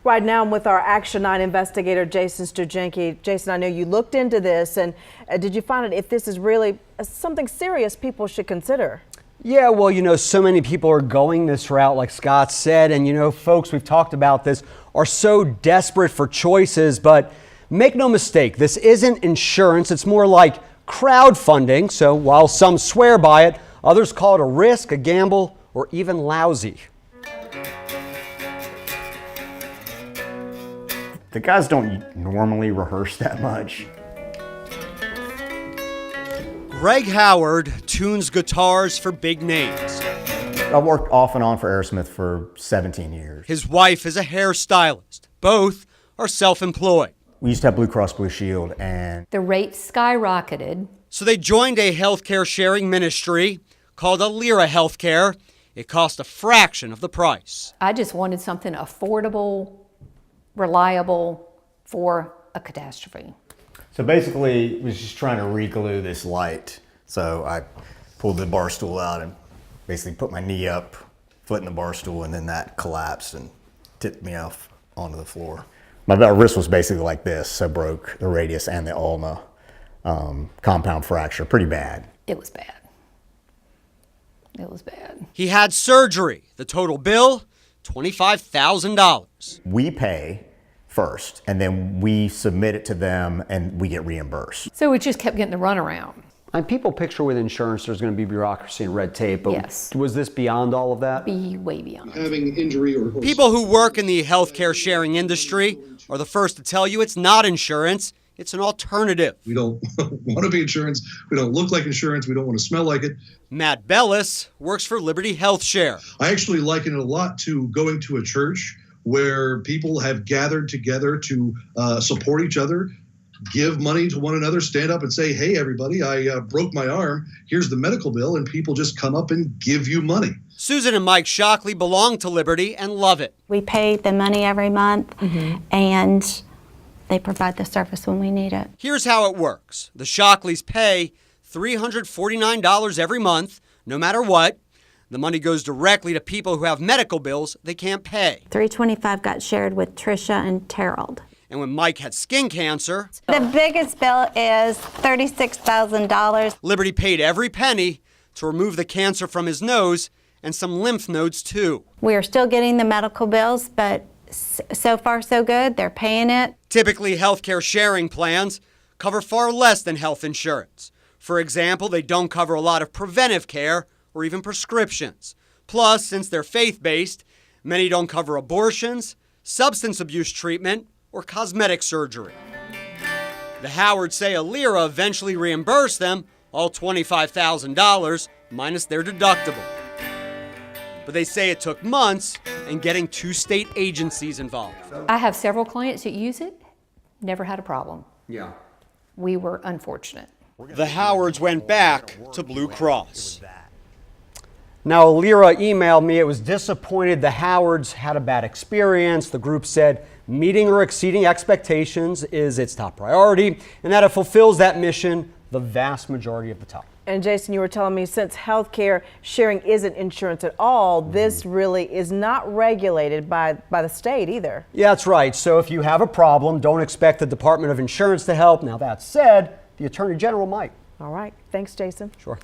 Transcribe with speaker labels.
Speaker 1: Right now I'm with our Action 9 investigator, Jason Stujenki. Jason, I know you looked into this, and did you find it if this is really something serious people should consider?
Speaker 2: Yeah, well, so many people are going this route, like Scott said, and folks, we've talked about this, are so desperate for choices, but make no mistake, this isn't insurance. It's more like crowdfunding. So while some swear by it, others call it a risk, a gamble, or even lousy.
Speaker 3: The guys don't normally rehearse that much.
Speaker 2: Greg Howard tunes guitars for big names.
Speaker 3: I've worked off and on for Aerosmith for 17 years.
Speaker 2: His wife is a hairstylist. Both are self-employed.
Speaker 3: We used to have Blue Cross Blue Shield, and
Speaker 4: the rates skyrocketed.
Speaker 2: So they joined a healthcare sharing ministry called Alira Healthcare. It cost a fraction of the price.
Speaker 4: I just wanted something affordable, reliable for a catastrophe.
Speaker 3: so basically, was just trying to re-glue this light. So I pulled the bar stool out and basically put my knee up, foot in the bar stool, and then that collapsed and tipped me off onto the floor. My wrist was basically like this, so broke the radius and the ulna, compound fracture, pretty bad.
Speaker 4: It was bad. It was bad.
Speaker 2: He had surgery. The total bill, $25,000.
Speaker 3: We pay first, and then we submit it to them, and we get reimbursed.
Speaker 4: So we just kept getting the runaround.
Speaker 2: And people picture with insurance there's going to be bureaucracy and red tape, but
Speaker 4: Yes.
Speaker 2: was this beyond all of that?
Speaker 4: Be way beyond.
Speaker 5: Having injury or
Speaker 2: People who work in the healthcare sharing industry are the first to tell you it's not insurance, it's an alternative.
Speaker 5: we don't want to be insurance. We don't look like insurance. We don't want to smell like it.
Speaker 2: Matt Bellis works for Liberty Health Share.
Speaker 5: I actually liken it a lot to going to a church where people have gathered together to support each other, give money to one another, stand up and say, hey, everybody, I broke my arm. Here's the medical bill. And people just come up and give you money.
Speaker 2: Susan and Mike Shockley belong to Liberty and love it.
Speaker 6: We pay the money every month, and they provide the service when we need it.
Speaker 2: Here's how it works. The Shockleys pay $349 every month, no matter what. The money goes directly to people who have medical bills they can't pay.
Speaker 6: $325 got shared with Trisha and Terrell.
Speaker 2: And when Mike had skin cancer,
Speaker 6: The biggest bill is $36,000.
Speaker 2: Liberty paid every penny to remove the cancer from his nose and some lymph nodes too.
Speaker 6: We are still getting the medical bills, but so far so good. They're paying it.
Speaker 2: Typically, healthcare sharing plans cover far less than health insurance. For example, they don't cover a lot of preventive care or even prescriptions. Plus, since they're faith-based, many don't cover abortions, substance abuse treatment, or cosmetic surgery. The Howards say Alira eventually reimbursed them all $25,000 minus their deductible. But they say it took months and getting 2 state agencies involved.
Speaker 4: I have several clients that use it, never had a problem.
Speaker 2: Yeah.
Speaker 4: We were unfortunate.
Speaker 2: The Howards went back to Blue Cross. Now, Alira emailed me. It was disappointed the Howards had a bad experience. The group said meeting or exceeding expectations is its top priority, and that it fulfills that mission the vast majority of the time.
Speaker 1: And Jason, you were telling me since healthcare sharing isn't insurance at all, this really is not regulated by the state either.
Speaker 2: Yeah, that's right. So if you have a problem, don't expect the Department of Insurance to help. Now, that said, the Attorney General might.
Speaker 1: All right. Thanks, Jason.
Speaker 2: Sure.